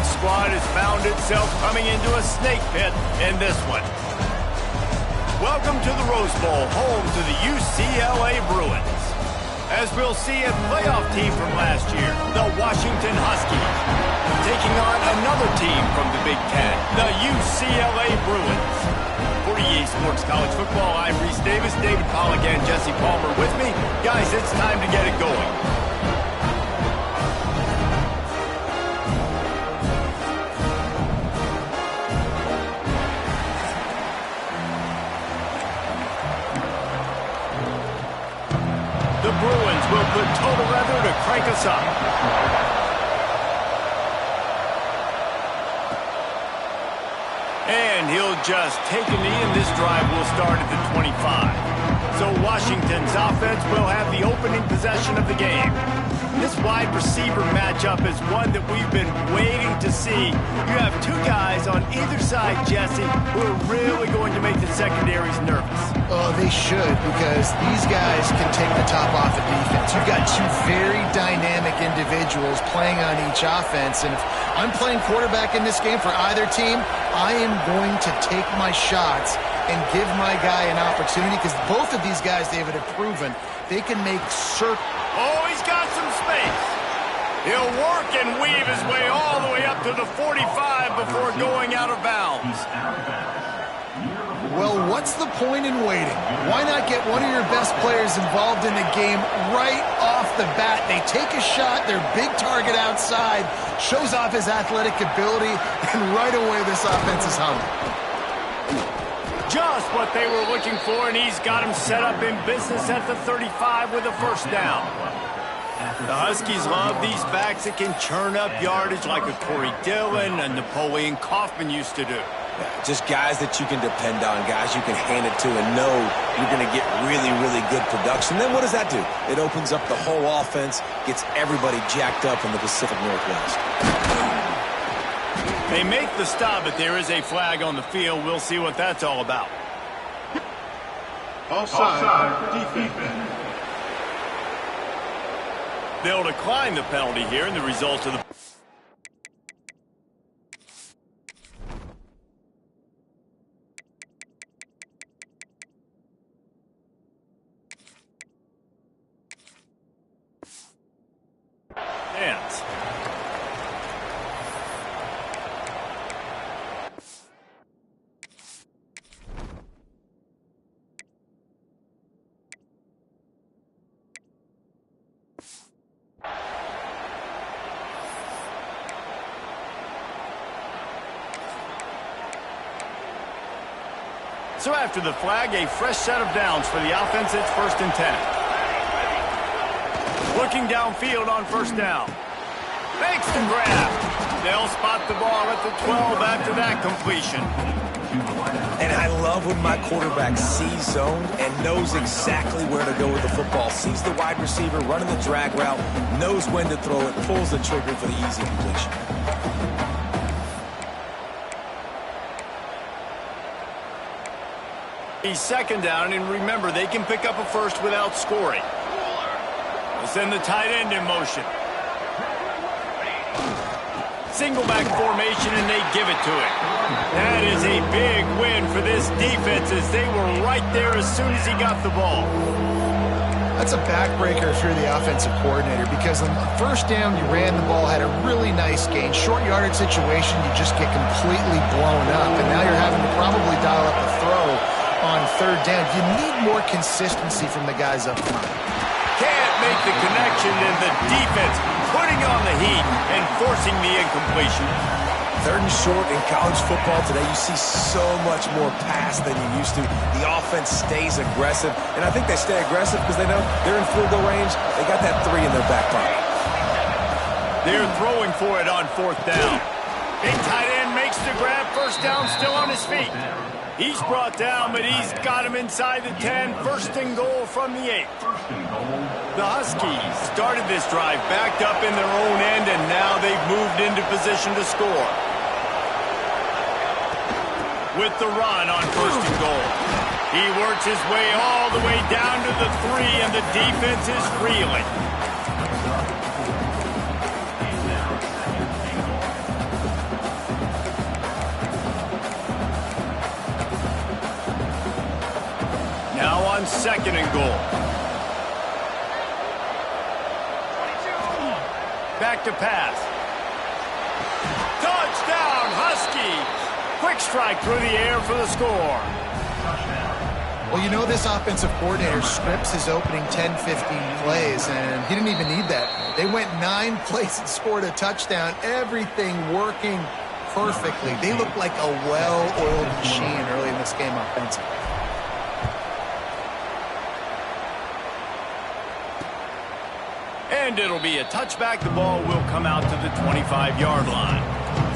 point squad has found itself coming into a snake pit in this one. Welcome to the Rose Bowl, home to the UCLA Bruins. As we'll see, a playoff team from last year, the Washington Huskies, taking on another team from the Big Ten, the UCLA Bruins. For EA Sports College Football, I'm Reese Davis, David Pollack, and Jesse Palmer with me. Guys, it's time to get it going. The Bruins will put total leather to crank us up. And he'll just take a knee, and this drive will start at the 25. So Washington's offense will have the opening possession of the game. This wide receiver matchup is one that we've been waiting to see. You have two guys on either side, Jesse, who are really going to make the secondaries nervous. Oh, they should, because these guys can take the top off the defense. You've got two very dynamic individuals playing on each offense, and if I'm playing quarterback in this game for either team, I am going to take my shots and give my guy an opportunity, because both of these guys, David, have proven they can make certain. Oh, he's got some space. He'll work and weave his way all the way up to the 45 before going out of bounds. Well, what's the point in waiting? Why not get one of your best players involved in the game right off the bat? They take a shot, their big target outside, shows off his athletic ability, and right away this offense is humming. Just what they were looking for, and he's got him set up in business at the 35 with a first down. The Huskies love these backs that can churn up yardage like a Corey Dillon and Napoleon Kaufman used to do. Just guys that you can depend on, guys you can hand it to and know you're going to get really, really good production. Then what does that do? It opens up the whole offense, gets everybody jacked up in the Pacific Northwest. They make the stop, but there is a flag on the field. We'll see what that's all about. Offside defense. They'll decline the penalty here, and the result of the... hands. So after the flag, a fresh set of downs for the offense. It's 1st and 10. Looking downfield on first down. Makes the grab. They'll spot the ball at the 12 after that completion. And I love when my quarterback sees zone and knows exactly where to go with the football. Sees the wide receiver running the drag route, knows when to throw it, pulls the trigger for the easy completion. He's 2nd down, and remember, they can pick up a first without scoring. They'll send the tight end in motion. Single back formation, and they give it to him. That is a big win for this defense, as they were right there as soon as he got the ball. That's a backbreaker if you're the offensive coordinator, because on the first down you ran the ball, had a really nice gain. Short yardage situation, you just get completely blown up, and now you're having to probably dial up the throw on 3rd down. You need more consistency from the guys up front. Can't make the connection, and the defense putting on the heat and forcing the incompletion. 3rd and short in college football today, you see so much more pass than you used to. The offense stays aggressive, and I think they stay aggressive because they know they're in field goal range. They got that 3 in their back pocket. They're throwing for it on 4th down. Big tight end makes the grab. First down, still on his feet. He's brought down, but he's got him inside the 10. 1st and goal from the 8. The Huskies started this drive backed up in their own end, and now they've moved into position to score. With the run on 1st and goal. He works his way all the way down to the 3, and the defense is reeling. second and goal. Back to pass. Touchdown, Husky. Quick strike through the air for the score. Well, you know this offensive coordinator scripts his opening 10, 15 plays, and he didn't even need that. They went 9 plays and scored a touchdown. Everything working perfectly. They look like a well-oiled machine early in this game offensively. And it'll be a touchback. The ball will come out to the 25-yard line.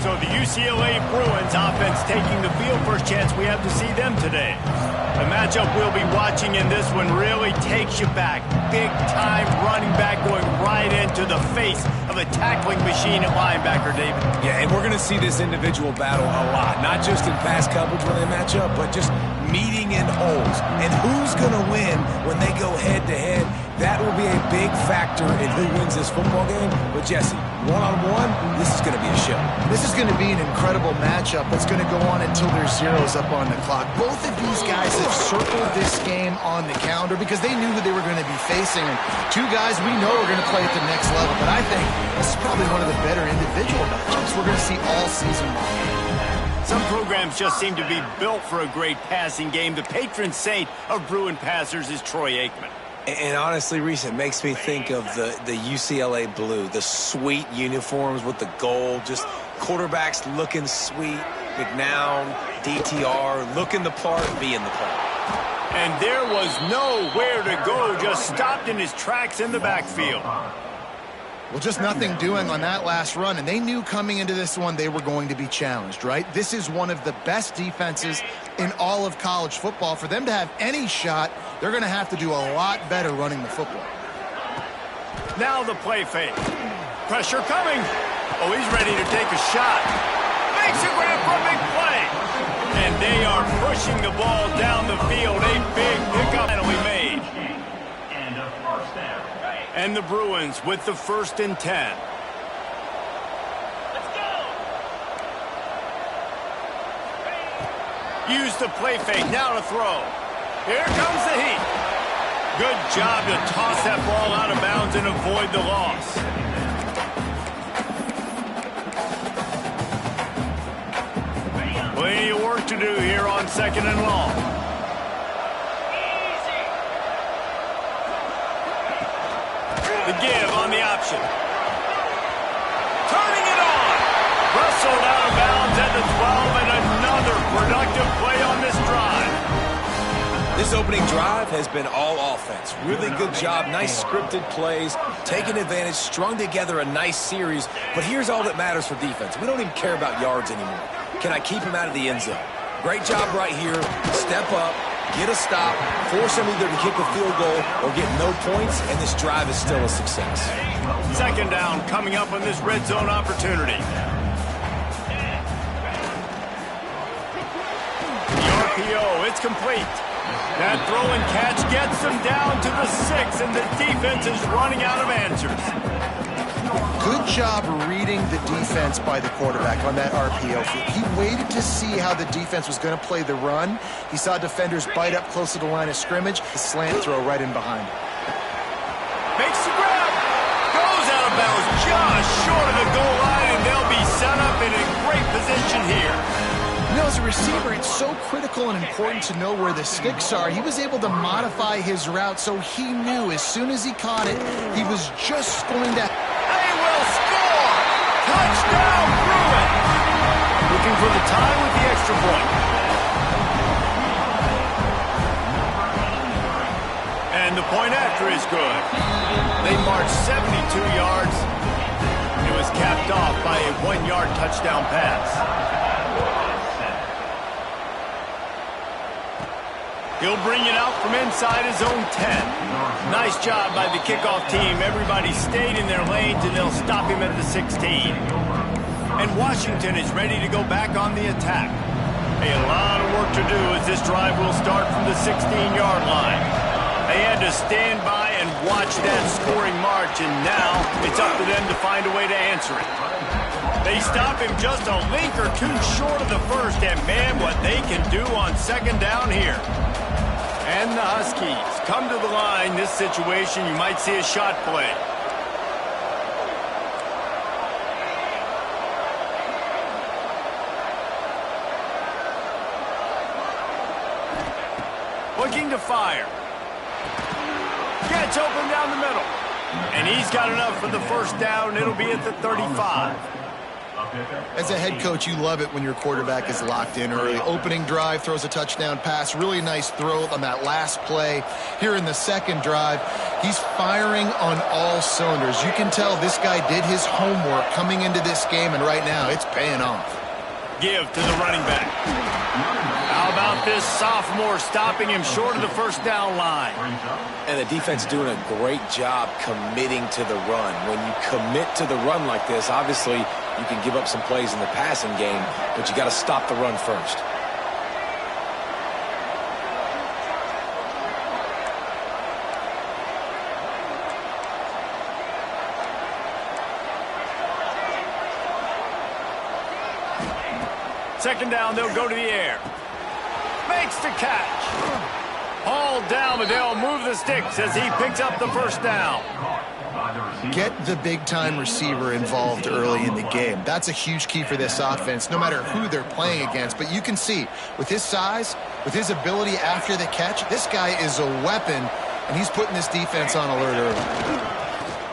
So the UCLA Bruins offense taking the field. First chance we have to see them today. The matchup we'll be watching in this one really takes you back. Big-time running back going right into the face of a tackling machine at linebacker, David. Yeah, and we're going to see this individual battle a lot. Not just in pass coverage when they match up, but just meeting in holes. And who's going to win when they go head-to-head? That will be a big factor in who wins this football game. But, Jesse, one-on-one, this is going to be a show. This is going to be an incredible matchup that's going to go on until there's zeros up on the clock. Both of these guys have circled this game on the calendar because they knew who they were going to be facing. And two guys we know are going to play at the next level. But I think this is probably one of the better individual matchups we're going to see all season long. Some programs just seem to be built for a great passing game. The patron saint of Bruin passers is Troy Aikman. And honestly, Reese, it makes me think of the UCLA blue, the sweet uniforms with the gold, just quarterbacks looking sweet, McNown, DTR, looking the part, being the part. And there was nowhere to go, just stopped in his tracks in the backfield. Well, just nothing doing on that last run, and they knew coming into this one they were going to be challenged, right? This is one of the best defenses in all of college football. For them to have any shot, they're going to have to do a lot better running the football. Now the play fake. Pressure coming. Oh, he's ready to take a shot. Makes a grab for a big play. And they are pushing the ball down the field. A big pickup finally made. And the Bruins with the 1st and 10. Let's go. Use the play fake. Now to throw. Here comes the heat. Good job to toss that ball out of bounds and avoid the loss. Plenty of work to do here on 2nd and long. The give on the option. Turning it on. Wrestled out of bounds at the 12, and another productive play on this drive. This opening drive has been all offense. Really good job. Nice scripted plays. Taking advantage. Strung together a nice series. But here's all that matters for defense. We don't even care about yards anymore. Can I keep him out of the end zone? Great job right here. Step up. Get a stop, force them either to kick a field goal or get no points, and this drive is still a success. 2nd down coming up on this red zone opportunity. The RPO, it's complete. That throw and catch gets them down to the 6, and the defense is running out of answers. Good job reading the defense by the quarterback on that RPO. He waited to see how the defense was going to play the run. He saw defenders bite up close to the line of scrimmage. The slant throw right in behind. Makes the grab. Goes out of bounds just short of the goal line, and they'll be set up in a great position here. You know, as a receiver, it's so critical and important to know where the sticks are. He was able to modify his route, so he knew as soon as he caught it, he was just going to... Touchdown, Bruins! Looking for the tie with the extra point. And the point after is good. They marched 72 yards. It was capped off by a 1-yard touchdown pass. He'll bring it out from inside his own 10. Nice job by the kickoff team. Everybody stayed in their lanes, and they'll stop him at the 16. And Washington is ready to go back on the attack. A lot of work to do as this drive will start from the 16-yard line. They had to stand by and watch that scoring march, and now it's up to them to find a way to answer it. They stop him just a link or two short of the 1st, and man, what they can do on 2nd down here. And the Huskies come to the line. This situation, you might see a shot play. Looking to fire. Gets open down the middle. And he's got enough for the first down. It'll be at the 35. As a head coach, you love it when your quarterback is locked in early. Opening drive, throws a touchdown pass. Really nice throw on that last play. Here in the second drive, he's firing on all cylinders. You can tell this guy did his homework coming into this game, and right now it's paying off. Give to the running back. How about this sophomore stopping him short of the first down line? And the defense doing a great job committing to the run. When you commit to the run like this, obviously you can give up some plays in the passing game, but you got to stop the run first. Second down, they'll go to the air. Makes the catch. Hauled down, but they'll move the sticks as he picks up the first down. Get the big-time receiver involved early in the game. That's a huge key for this offense, no matter who they're playing against. But you can see, with his size, with his ability after the catch, this guy is a weapon, and he's putting this defense on alert early.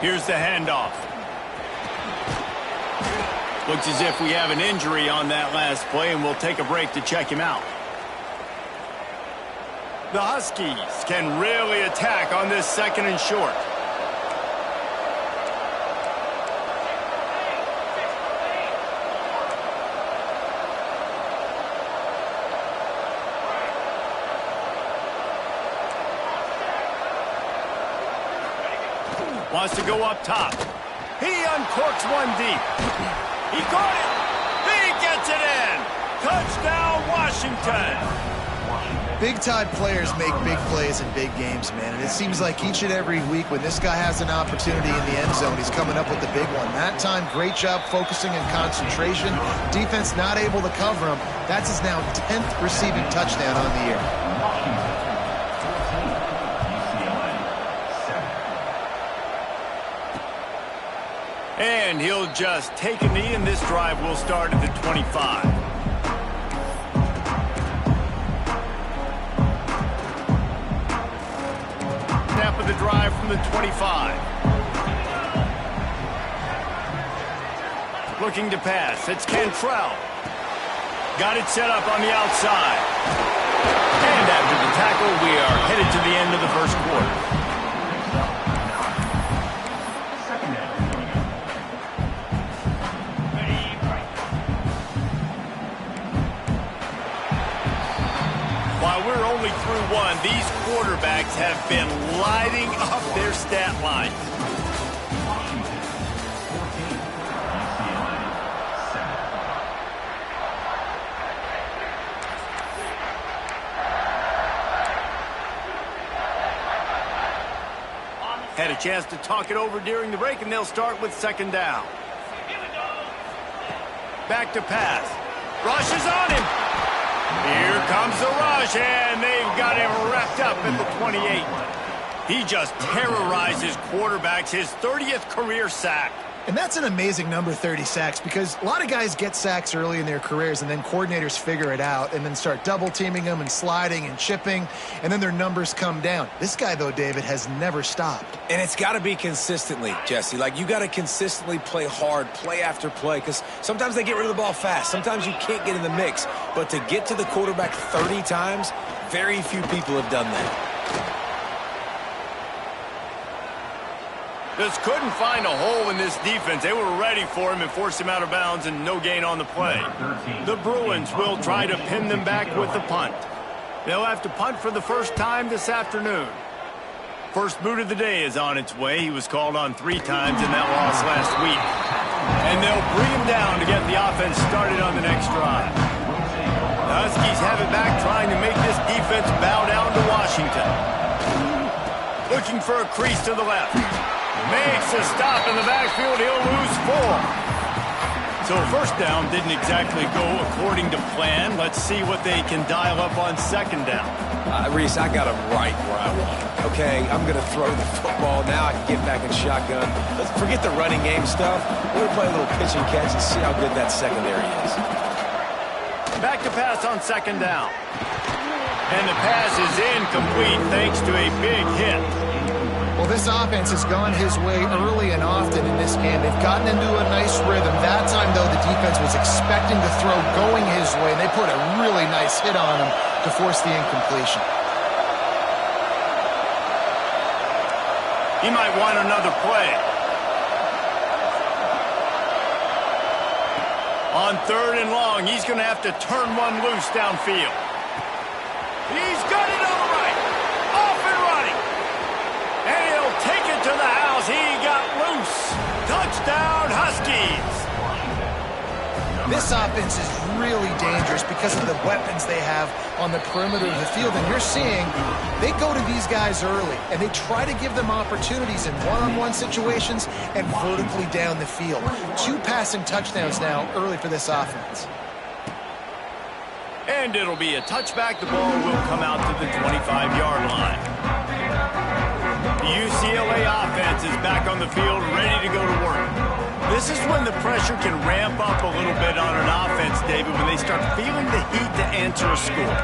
Here's the handoff. Looks as if we have an injury on that last play, and we'll take a break to check him out. The Huskies can really attack on this second and short. Wants to go up top. He uncorks one deep. He caught it. He gets it in. Touchdown, Washington. Big-time players make big plays in big games, man. And it seems like each and every week when this guy has an opportunity in the end zone, he's coming up with the big one. That time, great job focusing and concentration. Defense not able to cover him. That's his now 10th receiving touchdown on the year. And he'll just take a knee, and this drive will start at the 25. Snap of the drive from the 25. Looking to pass. It's Cantrell. Got it set up on the outside. And after the tackle, we are headed to the end of the first quarter. We're only through one. These quarterbacks have been lighting up their stat line. Had a chance to talk it over during the break, and they'll start with second down. Back to pass. Rush is on him. Here comes the rush, and they've got him wrapped up at the 28. He just terrorizes quarterbacks, his 30th career sack. And that's an amazing number, 30 sacks, because a lot of guys get sacks early in their careers, and then coordinators figure it out and then start double-teaming them and sliding and chipping, and then their numbers come down. This guy, though, David, has never stopped. And it's got to be consistently, Jesse. Like, you got to consistently play hard, play after play, because sometimes they get rid of the ball fast. Sometimes you can't get in the mix. But to get to the quarterback 30 times, very few people have done that. Just couldn't find a hole in this defense. They were ready for him and forced him out of bounds, and no gain on the play. The Bruins will try to pin them back with the punt. They'll have to punt for the first time this afternoon. First boot of the day is on its way. He was called on 3 times in that loss last week. And they'll bring him down to get the offense started on the next drive. The Huskies have it back, trying to make this defense bow down to Washington. Looking for a crease to the left. Makes a stop in the backfield. He'll lose 4. So first down didn't exactly go according to plan. Let's see what they can dial up on second down. Reese, I got him right where I want him. Okay, I'm going to throw the football. Now I can get back in shotgun. Let's forget the running game stuff. We're going to play a little pitch and catch and see how good that secondary is. Back to pass on second down. And the pass is incomplete thanks to a big hit. Well, this offense has gone his way early and often in this game. They've gotten into a nice rhythm. That time, though, the defense was expecting the throw going his way, and they put a really nice hit on him to force the incompletion. He might want another play. On third and long, he's going to have to turn one loose downfield. He's got it all right. Off and running. And he'll take it to the house. He got loose. Touchdown, Huskies. This offense is really dangerous because of the weapons they have on the perimeter of the field. And you're seeing they go to these guys early, and they try to give them opportunities in one-on-one situations and vertically down the field. 2 passing touchdowns now early for this offense. And it'll be a touchback. The ball will come out to the 25-yard line. The UCLA offense is back on the field, ready to go to work. This is when the pressure can ramp up a little bit on an offense, David, when they start feeling the heat to answer a score.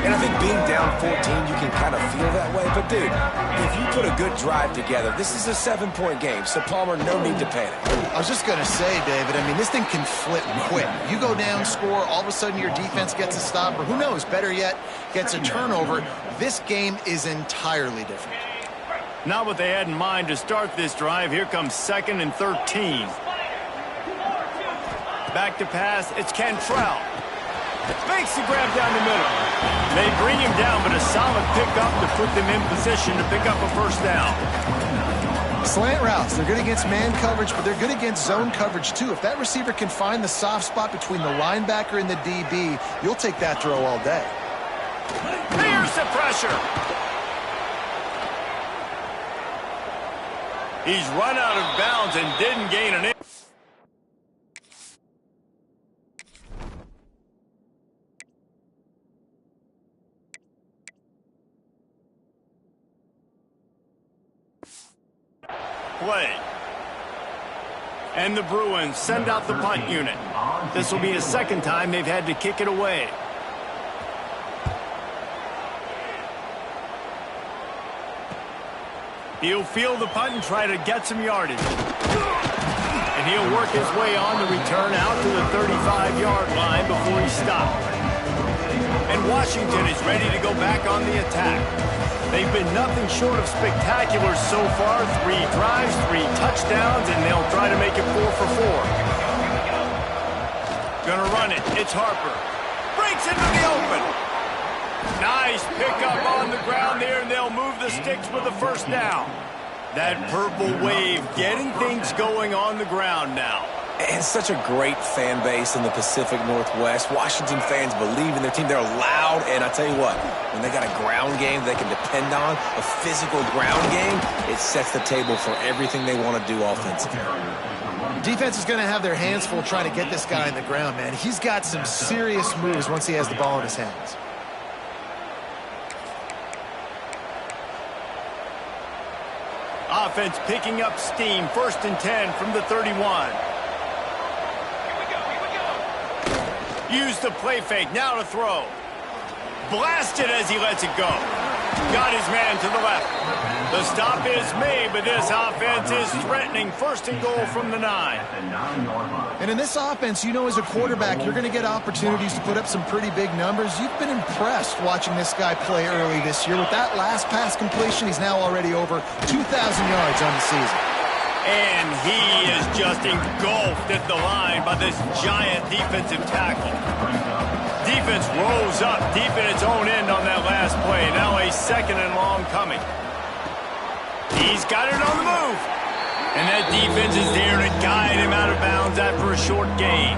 And I think being down 14, you can kind of feel that way. But, dude, if you put a good drive together, this is a 7-point game. So, Palmer, no need to panic. I was just going to say, David, I mean, this thing can flip quick. You go down, score, all of a sudden your defense gets a stop, or who knows, better yet, gets a turnover. This game is entirely different. Not what they had in mind to start this drive. Here comes 2nd and 13. Back to pass, it's Cantrell. Makes the grab down the middle. They bring him down, but a solid pickup to put them in position to pick up a first down. Slant routes, they're good against man coverage, but they're good against zone coverage too. If that receiver can find the soft spot between the linebacker and the DB, you'll take that throw all day. Here's the pressure. He's run out of bounds and didn't gain an inch. Play. And the Bruins send out the punt unit. This will be a second time they've had to kick it away. He'll field the punt and try to get some yardage. And he'll work his way on the return out to the 35-yard line before he stopped. And Washington is ready to go back on the attack. They've been nothing short of spectacular so far. 3 drives, 3 touchdowns, and they'll try to make it 4 for 4. Gonna run it. It's Harper. Breaks into the open. Nice pickup on the ground there, and they'll move the sticks with the first down. That purple wave getting things going on the ground now. And such a great fan base in the Pacific Northwest. Washington fans believe in their team. They're loud, and I tell you what, when they got a ground game they can depend on, a physical ground game, it sets the table for everything they want to do offensively. Defense is going to have their hands full trying to get this guy in the ground, man. He's got some serious moves once he has the ball in his hands. Offense picking up steam. 1st and 10 from the 31. Use the play fake. Now to throw. Blasted as he lets it go. Got his man to the left. The stop is made, but this offense is threatening. 1st and goal from the 9. And in this offense, you know, as a quarterback, you're going to get opportunities to put up some pretty big numbers. You've been impressed watching this guy play early this year. With that last pass completion, he's now already over 2,000 yards on the season. And he is just engulfed at the line by this giant defensive tackle. Defense rose up deep in its own end on that last play. Now a 2nd and long coming. He's got it on the move. And that defense is there to guide him out of bounds after a short gain.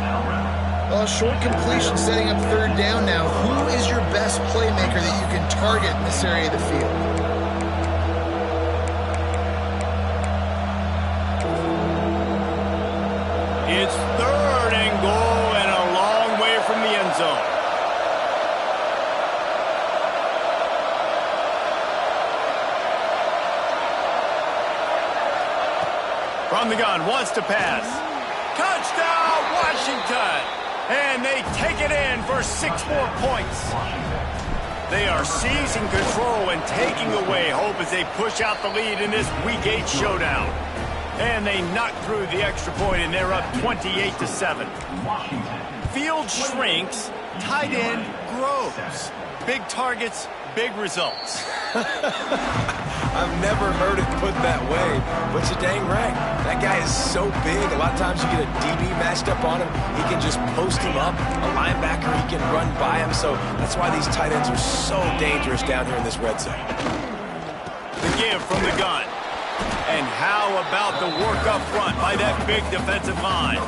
Well, short completion setting up 3rd down now. Who is your best playmaker that you can target in this area of the field? It's 3rd and From the gun, wants to pass. Touchdown, Washington! And they take it in for 6 more points. They are seizing control and taking away hope as they push out the lead in this Week 8 showdown. And they knock through the extra point, and they're up 28-7. Field shrinks, tight end grows. Big targets, big results. I've never heard it put that way, but you're dang right. That guy is so big. A lot of times you get a DB matched up on him. He can just post him up. A linebacker, he can run by him. So that's why these tight ends are so dangerous down here in this red zone. The give from the gun. And how about the work up front by that big defensive line?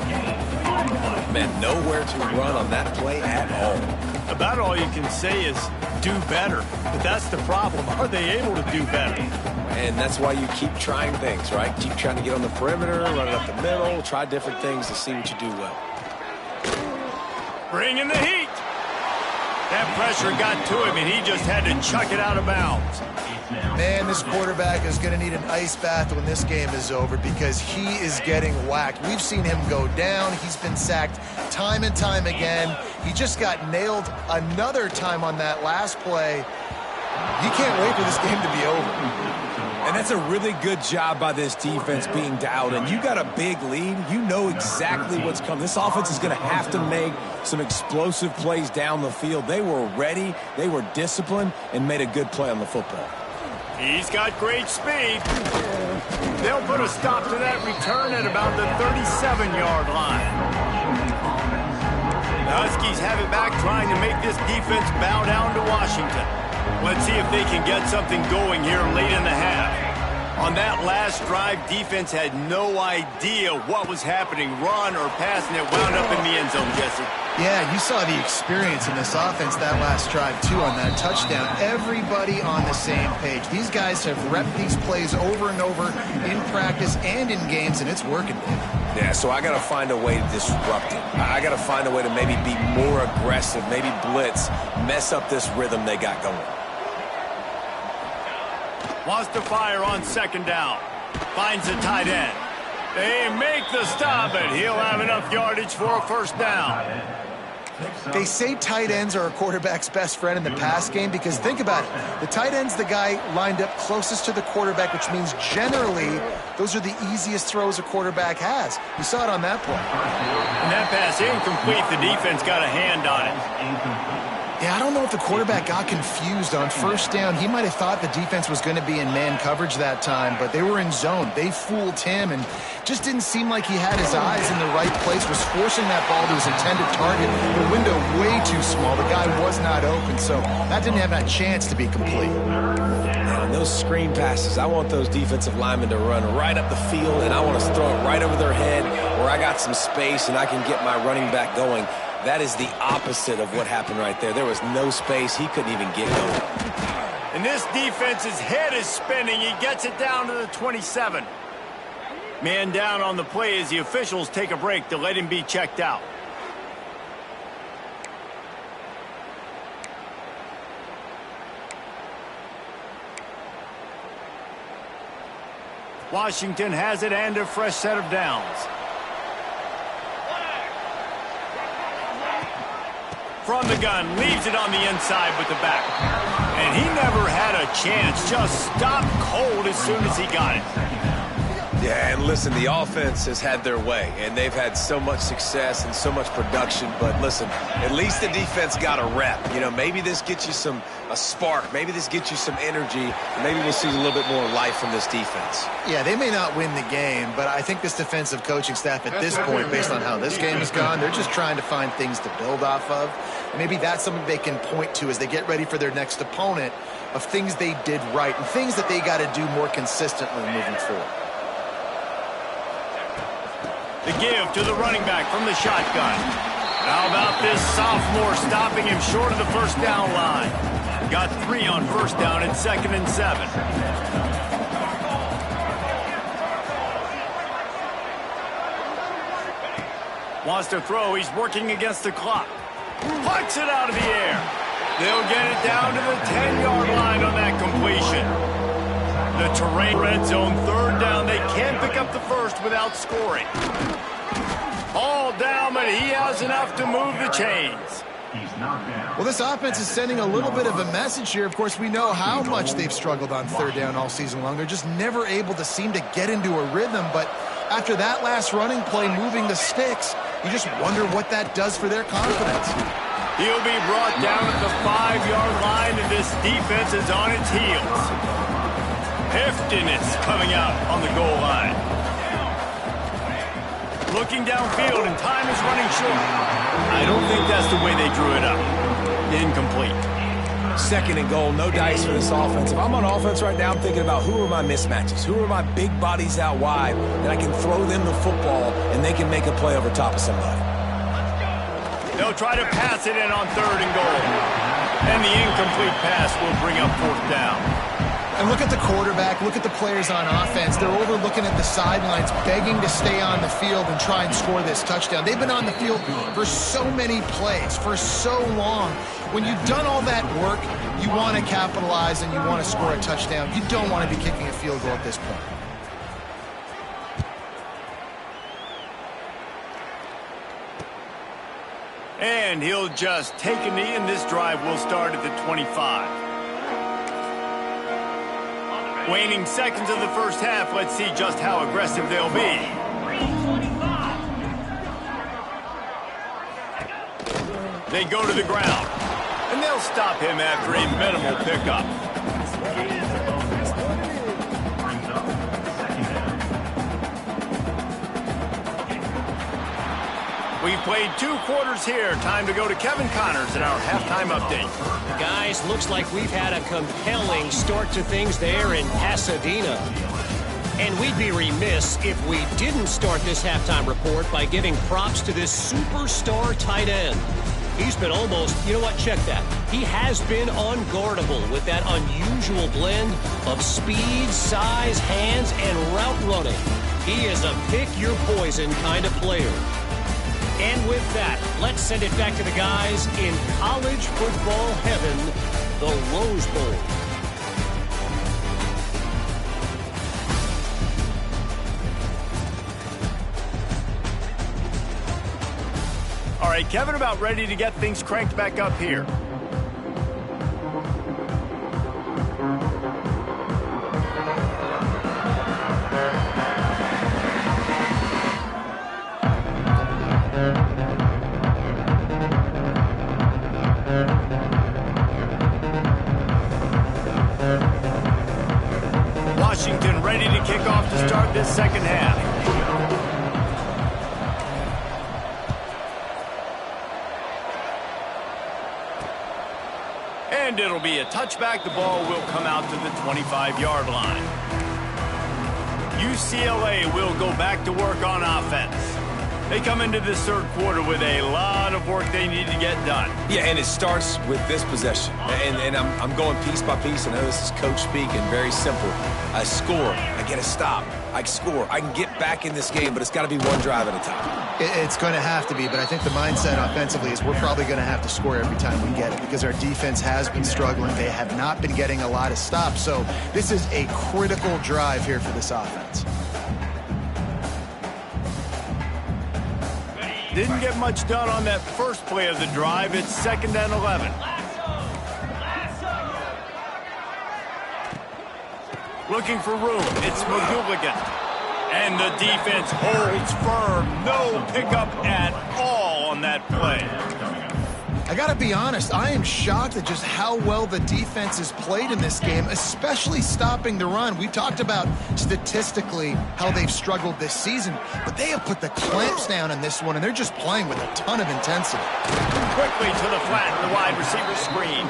Man, nowhere to run on that play at all. About all you can say is do better. But that's the problem. Are they able to do better? And that's why you keep trying things, right? Keep trying to get on the perimeter, run it up the middle, try different things to see what you do well. Bring in the heat. That pressure got to him, and he just had to chuck it out of bounds. Man, this quarterback is going to need an ice bath when this game is over because he is getting whacked. We've seen him go down. He's been sacked time and time again. He just got nailed another time on that last play. You can't wait for this game to be over. And that's a really good job by this defense being dialed in. You got a big lead. You know exactly what's coming. This offense is going to have to make some explosive plays down the field. They were ready, they were disciplined, and made a good play on the football. He's got great speed. They'll put a stop to that return at about the 37-yard line. The Huskies have it back, trying to make this defense bow down to Washington. Let's see if they can get something going here late in the half. On that last drive, defense had no idea what was happening. Run or pass, and it wound up in the end zone, Jesse. Yeah, you saw the experience in this offense that last drive, too, on that touchdown. Everybody on the same page. These guys have repped these plays over and over in practice and in games, and it's working. Yeah, so I got to find a way to disrupt it. I got to find a way to maybe be more aggressive, maybe blitz, mess up this rhythm they got going. Wants to fire on second down. Finds the tight end. They make the stop, and he'll have enough yardage for a first down. They say tight ends are a quarterback's best friend in the pass game because think about it. The tight end's the guy lined up closest to the quarterback, which means generally those are the easiest throws a quarterback has. You saw it on that play. And that pass incomplete. The defense got a hand on it. Yeah, I don't know if the quarterback got confused on first down. He might have thought the defense was going to be in man coverage that time, but they were in zone. They fooled him and just didn't seem like he had his eyes in the right place, was forcing that ball to his intended target. The window way too small. The guy was not open, so that didn't have that chance to be complete. And those screen passes, I want those defensive linemen to run right up the field, and I want to throw it right over their head where I got some space and I can get my running back going. That is the opposite of what happened right there. There was no space. He couldn't even get going. And this defense's head is spinning. He gets it down to the 27. Man down on the play as the officials take a break to let him be checked out. Washington has it and a fresh set of downs. From the gun, leaves it on the inside with the back. And he never had a chance, just stopped cold as soon as he got it. Yeah, and listen, the offense has had their way, and they've had so much success and so much production. But listen, at least the defense got a rep. You know, maybe this gets you a spark. Maybe this gets you some energy. And maybe we'll see a little bit more life from this defense. Yeah, they may not win the game, but I think this defensive coaching staff at this point, based on how this game has gone, they're just trying to find things to build off of. And maybe that's something they can point to as they get ready for their next opponent of things they did right and things that they got to do more consistently moving forward. The give to the running back from the shotgun. How about this sophomore stopping him short of the first down line? Got 3 on first down and 2nd and 7. Wants to throw. He's working against the clock. Pucks it out of the air. They'll get it down to the 10-yard line on that completion. The terrain red zone, third down. They can't pick up the first without scoring. All down, but he has enough to move the chains. Well, this offense is sending a little bit of a message here. Of course, we know how much they've struggled on third down all season long. They're just never able to seem to get into a rhythm. But after that last running play, moving the sticks, you just wonder what that does for their confidence. He'll be brought down at the 5-yard line, and this defense is on its heels. Heftiness coming out on the goal line. Looking downfield, and time is running short. I don't think that's the way they drew it up. Incomplete. Second and goal, no dice for this offense. If I'm on offense right now, I'm thinking about who are my mismatches? Who are my big bodies out wide that I can throw them the football and they can make a play over top of somebody? They'll try to pass it in on third and goal. And the incomplete pass will bring up fourth down. And look at the quarterback, look at the players on offense. They're overlooking at the sidelines, begging to stay on the field and try and score this touchdown. They've been on the field for so many plays, for so long. When you've done all that work, you want to capitalize and you want to score a touchdown. You don't want to be kicking a field goal at this point. And he'll just take a knee, and this drive will start at the 25. Waning seconds of the first half. Let's see just how aggressive they'll be. They go to the ground, and they'll stop him after a minimal pickup. We played 2 quarters here. Time to go to Kevin Connors in our halftime update. Guys, looks like we've had a compelling start to things there in Pasadena. And we'd be remiss if we didn't start this halftime report by giving props to this superstar tight end. He's been almost, you know what, check that. He has been unguardable with that unusual blend of speed, size, hands, and route running. He is a pick-your-poison kind of player. And with that, let's send it back to the guys in college football heaven, the Rose Bowl. All right, Kevin, about ready to get things cranked back up here. Washington ready to kick off to start this second half. And it'll be a touchback. The ball will come out to the 25-yard line. UCLA will go back to work on offense. They come into this third quarter with a lot of work they need to get done. Yeah, and it starts with this possession. And I'm going piece by piece. I know this is coach speak and very simple. I score. I get a stop. I score. I can get back in this game, but it's got to be one drive at a time. It's going to have to be, but I think the mindset offensively is we're probably going to have to score every time we get it because our defense has been struggling. They have not been getting a lot of stops. So this is a critical drive here for this offense. Didn't get much done on that first play of the drive. It's 2nd and 11. Looking for room. It's McGooligan. And the defense holds firm. No pickup at all on that play. I got to be honest, I am shocked at just how well the defense has played in this game, especially stopping the run. We talked about statistically how they've struggled this season, but they have put the clamps down in this one, and they're just playing with a ton of intensity. Quickly to the flat, the wide receiver screen.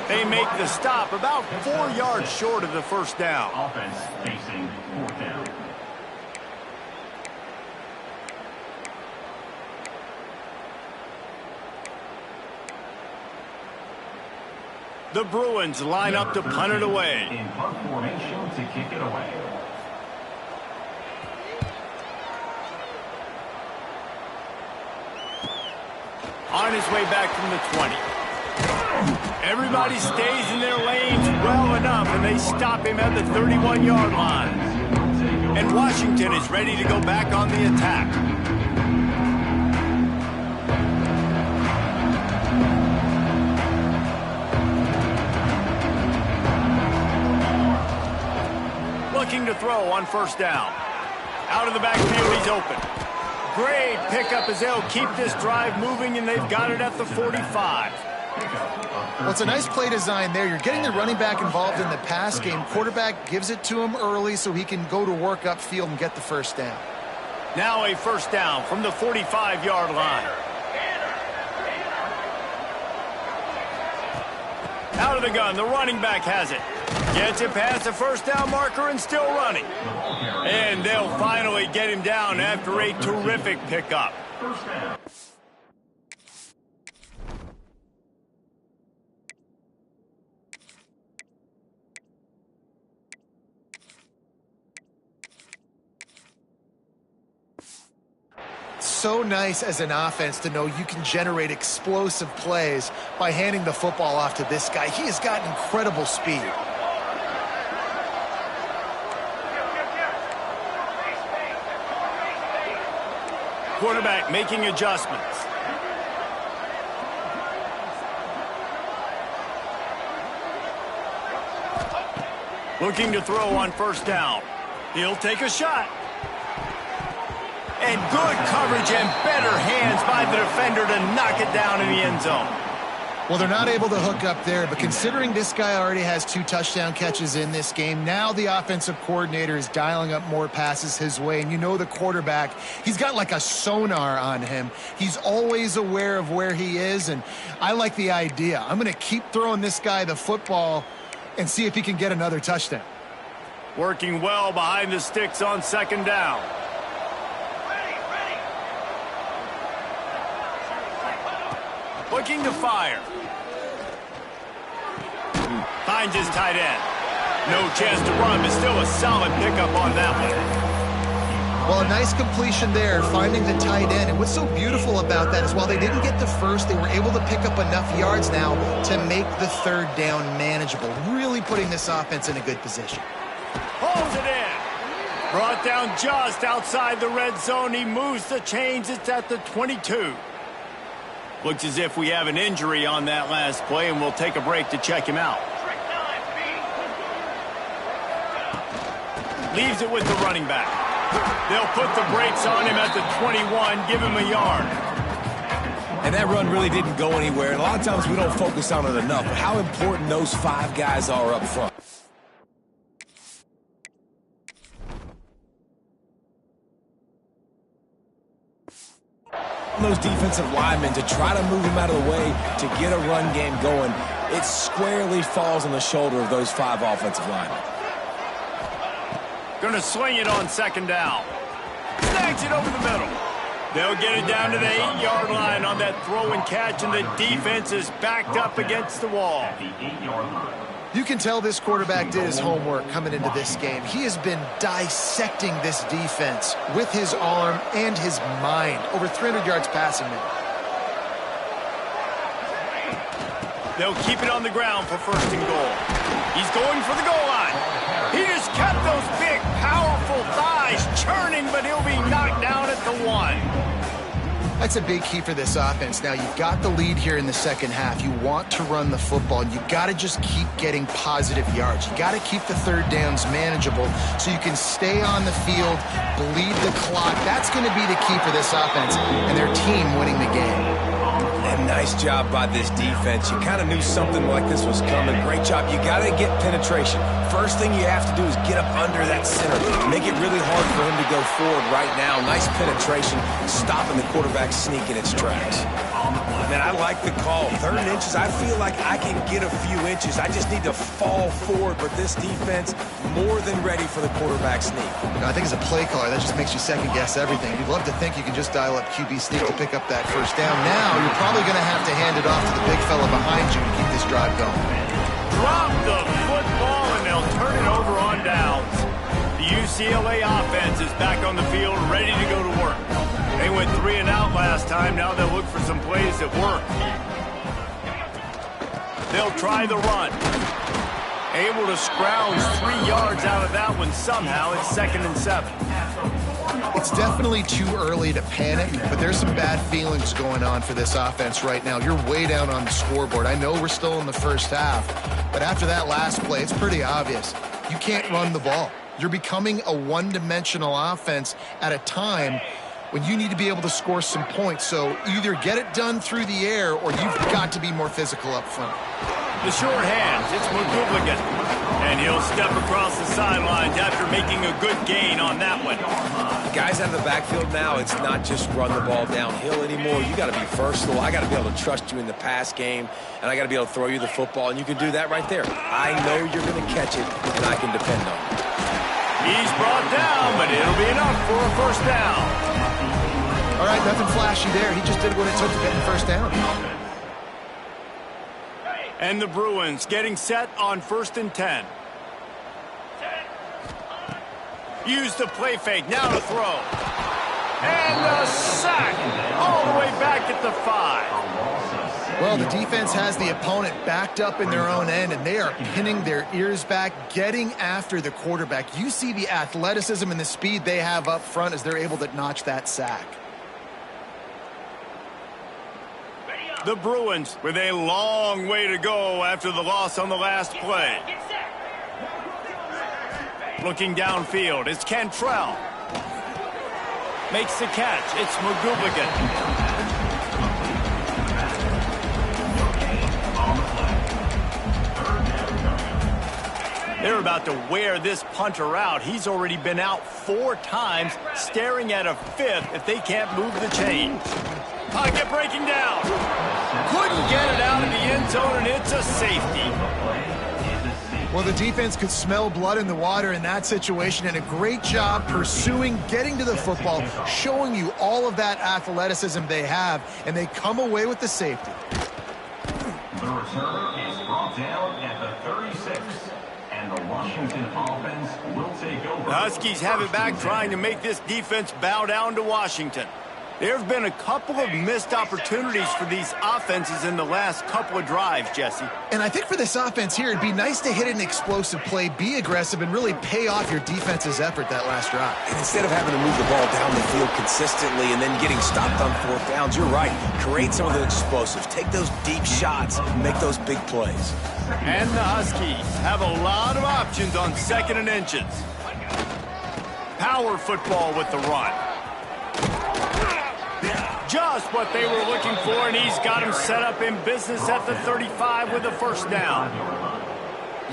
They make the stop about 4 yards short of the first down. Offense facing 4th down. The Bruins line up to punt it away. In punt formation to kick it away. On his way back from the 20. Everybody stays in their lanes well enough, and they stop him at the 31-yard line. And Washington is ready to go back on the attack. Looking to throw on first down. Out of the backfield, he's open. Great pickup as they'll keep this drive moving, and they've got it at the 45. Well, it's a nice play design there. You're getting the running back involved in the pass game. Quarterback gives it to him early so he can go to work upfield and get the first down. Now a first down from the 45-yard line. Out of the gun, the running back has it. Gets it past the first down marker and still running. And they'll finally get him down after a terrific pickup. So nice as an offense to know you can generate explosive plays by handing the football off to this guy. He has got incredible speed. Quarterback making adjustments. Looking to throw on first down. He'll take a shot. And good coverage and better hands by the defender to knock it down in the end zone. Well, they're not able to hook up there, but considering this guy already has 2 touchdown catches in this game, now the offensive coordinator is dialing up more passes his way. And you know the quarterback, he's got like a sonar on him. He's always aware of where he is, and I like the idea. I'm going to keep throwing this guy the football and see if he can get another touchdown. Working well behind the sticks on second down. Looking to fire. Finds his tight end. No chance to run, but still a solid pickup on that one. Well, a nice completion there, finding the tight end. And what's so beautiful about that is while they didn't get the first, they were able to pick up enough yards now to make the third down manageable, really putting this offense in a good position. Pulls it in. Brought down just outside the red zone. He moves the chains. It's at the 22. Looks as if we have an injury on that last play, and we'll take a break to check him out. Leaves it with the running back. They'll put the brakes on him at the 21, give him a yard. And that run really didn't go anywhere. And a lot of times we don't focus on it enough, but how important those 5 guys are up front. Those defensive linemen to try to move him out of the way to get a run game going, it squarely falls on the shoulder of those 5 offensive linemen. Going to swing it on second down. Snags it over the middle. They'll get it down to the 8-yard line on that throw and catch, and the defense is backed up against the wall. You can tell this quarterback did his homework coming into this game. He has been dissecting this defense with his arm and his mind. Over 300 yards passing now. They'll keep it on the ground for first and goal. He's going for the goal line. He just kept those big, powerful thighs churning, but he'll be knocked down at the 1. That's a big key for this offense. Now, you've got the lead here in the second half. You want to run the football, and you've got to just keep getting positive yards. You got to keep the third downs manageable so you can stay on the field, bleed the clock. That's going to be the key for this offense and their team winning the game. And nice job by this defense. You kind of knew something like this was coming. Great job. You got to get penetration. First thing you have to do is get up under that center. Make it really hard for him to go forward right now. Nice penetration, stopping the quarterback sneak in its tracks. Man, I like the call. 3rd and inches, I feel like I can get a few inches. I just need to fall forward, but this defense more than ready for the quarterback sneak. You know, I think as a play caller, that just makes you second-guess everything. You'd love to think you can just dial up QB sneak to pick up that first down. Now, you're probably going to have to hand it off to the big fella behind you to keep this drive going. Drop the football, and they'll turn it over on downs. The UCLA offense is back on the field, ready to go to work. They went 3 and out last time. Now they'll look for some plays that work. They'll try the run. Able to scrounge 3 yards out of that one somehow. It's 2nd and 7. It's definitely too early to panic, but there's some bad feelings going on for this offense right now. You're way down on the scoreboard. I know we're still in the first half, but after that last play, it's pretty obvious. You can't run the ball. You're becoming a one-dimensional offense at a time when you need to be able to score some points. So either get it done through the air or you've got to be more physical up front. The short hands, it's McGooligan. And he'll step across the sidelines after making a good gain on that one. Guys out of the backfield now, it's not just run the ball downhill anymore. You got to be versatile. I got to be able to trust you in the pass game, and I got to be able to throw you the football, and you can do that right there. I know you're going to catch it, and I can depend on it. He's brought down, but it'll be enough for a first down. All right, nothing flashy there. He just did what it took to get the first down. And the Bruins getting set on 1st and 10. Use the play fake, now to throw. And a sack all the way back at the 5. Well, the defense has the opponent backed up in their own end, and they are pinning their ears back, getting after the quarterback. You see the athleticism and the speed they have up front as they're able to notch that sack. The Bruins with a long way to go after the loss on the last play. Looking downfield, it's Cantrell. Makes the catch, it's McGooligan. They're about to wear this punter out. He's already been out 4 times, staring at a 5th if they can't move the chains. Pocket breaking down. Couldn't get it out of the end zone, and it's a safety. Well, the defense could smell blood in the water in that situation, and a great job pursuing, getting to the football, showing you all of that athleticism they have, and they come away with the safety. The return is brought down at the 36, and the Washington offense will take over. The Huskies have it back, trying to make this defense bow down to Washington. There have been a couple of missed opportunities for these offenses in the last couple of drives, Jesse. And I think for this offense here, it'd be nice to hit an explosive play, be aggressive, and really pay off your defense's effort that last drive. And instead of having to move the ball down the field consistently and then getting stopped on 4th downs, you're right. Create some of the explosives. Take those deep shots. Make those big plays. And the Huskies have a lot of options on 2nd and inches. Power football with the run. Just what they were looking for, and he's got him set up in business at the 35 with a first down.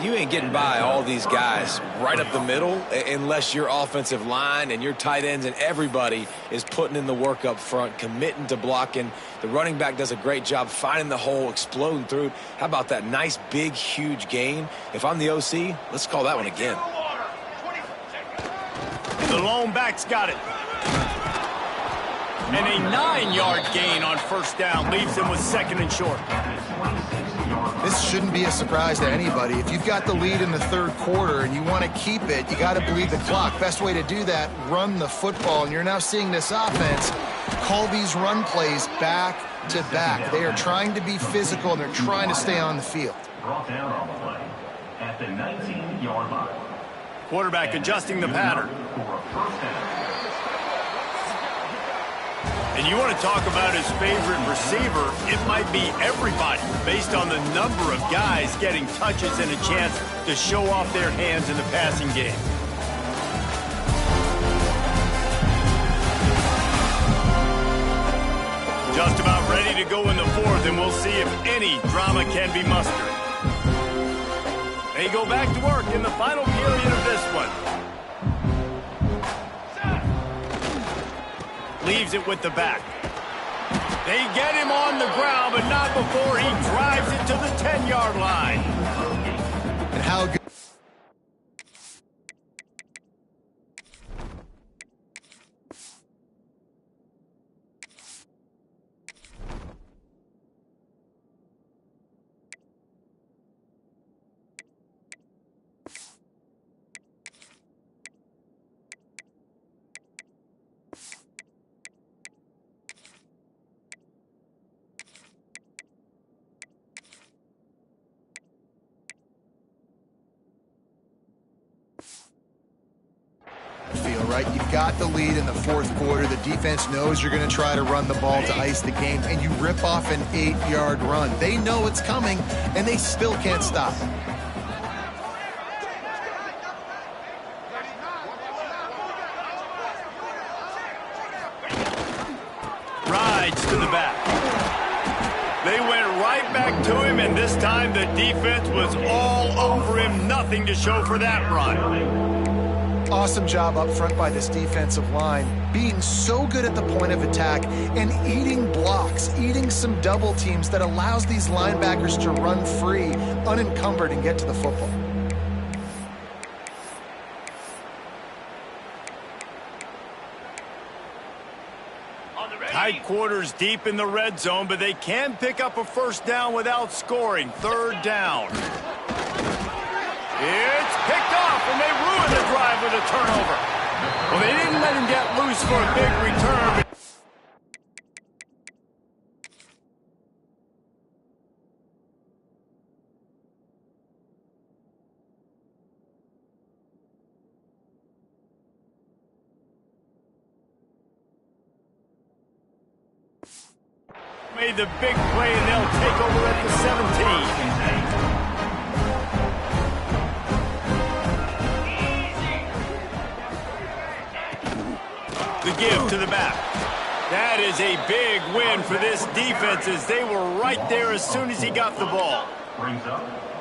You ain't getting by all these guys right up the middle unless your offensive line and your tight ends and everybody is putting in the work up front, committing to blocking. The running back does a great job finding the hole, exploding through it. How about that nice, big, huge gain? If I'm the OC, let's call that one again. The lone back's got it. And a 9-yard gain on first down leaves him with 2nd and short. This shouldn't be a surprise to anybody. If you've got the lead in the 3rd quarter and you want to keep it, you got to bleed the clock. Best way to do that, run the football. And you're now seeing this offense call these run plays back to back. They are trying to be physical, and they're trying to stay on the field. Brought down on the play at the 19-yard line. Quarterback adjusting the pattern. For a first down. And you want to talk about his favorite receiver, it might be everybody, based on the number of guys getting touches and a chance to show off their hands in the passing game. Just about ready to go in the 4th, and we'll see if any drama can be mustered. They go back to work in the final period of this one. Leaves it with the back. They get him on the ground, but not before he drives it to the 10-yard line. And how good. right? You've got the lead in the fourth quarter. The defense knows you're going to try to run the ball to ice the game, and you rip off an 8-yard run. They know it's coming, and they still can't stop it. Rides to the back. They went right back to him, and this time the defense was all over him. Nothing to show for that run. Awesome job up front by this defensive line, being so good at the point of attack and eating blocks, eating some double teams that allows these linebackers to run free, unencumbered, and get to the football. Tight quarters deep in the red zone, but they can pick up a first down without scoring. Third down. It's picked off, and they ruined the drive with a turnover. Well, they didn't let him get loose for a big return. Made the big play, and they'll take over at the 17. The give to the back. That is a big win for this defense, as they were right there as soon as he got the ball.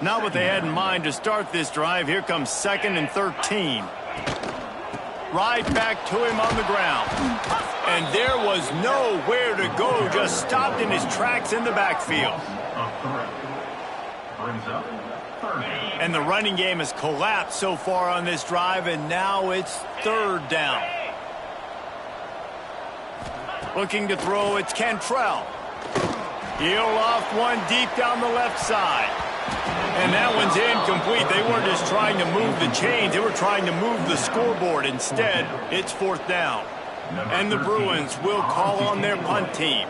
Not what they had in mind to start this drive. Here comes 2nd and 13. Right back to him on the ground. And there was nowhere to go, just stopped in his tracks in the backfield. And the running game has collapsed so far on this drive, and now it's 3rd down. Looking to throw, it's Cantrell. He'll off one deep down the left side. And that one's incomplete. They weren't just trying to move the chains, they were trying to move the scoreboard. Instead, it's 4th down. And the Bruins will call on their punt team.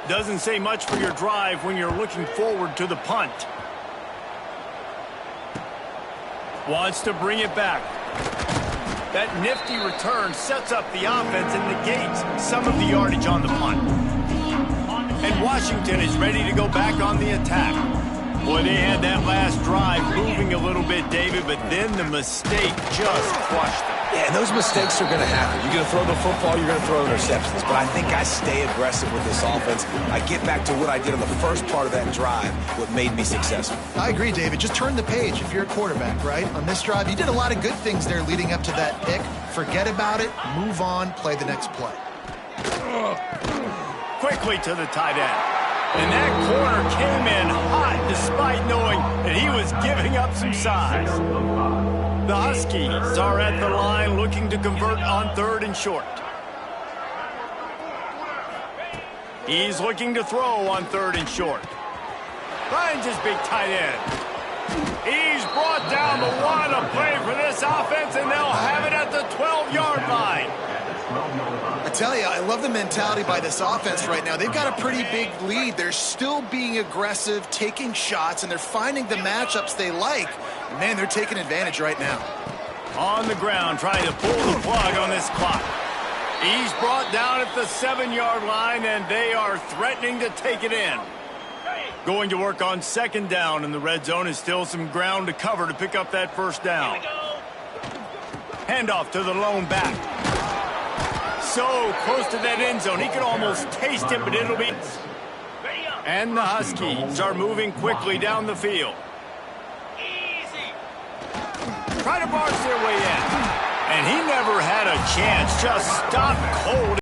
Doesn't say much for your drive when you're looking forward to the punt. Wants to bring it back. That nifty return sets up the offense and negates some of the yardage on the punt. And Washington is ready to go back on the attack. Boy, they had that last drive moving a little bit, David, but then the mistake just crushed them. Yeah, and those mistakes are going to happen. You're going to throw the football, you're going to throw interceptions. But I think I stay aggressive with this offense. I get back to what I did on the first part of that drive, what made me successful. I agree, David. Just turn the page if you're a quarterback, right? On this drive, you did a lot of good things there leading up to that pick. Forget about it, move on, play the next play. Quickly to the tight end. And that corner came in hot despite knowing that he was giving up some size. The Huskies are at the line looking to convert on 3rd and short. He's looking to throw on 3rd and short. Finds his big tight end. He's brought down the one, a play for this offense, and they'll have it at the 12-yard line. I tell you, I love the mentality by this offense right now. They've got a pretty big lead. They're still being aggressive, taking shots, and they're finding the matchups they like. Man, they're taking advantage right now. On the ground, trying to pull the plug on this clock. He's brought down at the 7-yard line, and they are threatening to take it in. Going to work on 2nd down, and the red zone is still some ground to cover to pick up that first down. Handoff to the lone back. So close to that end zone, he could almost taste it, but it'll be... And the Huskies are moving quickly down the field. Try to barge their way in. And he never had a chance, just stopped cold.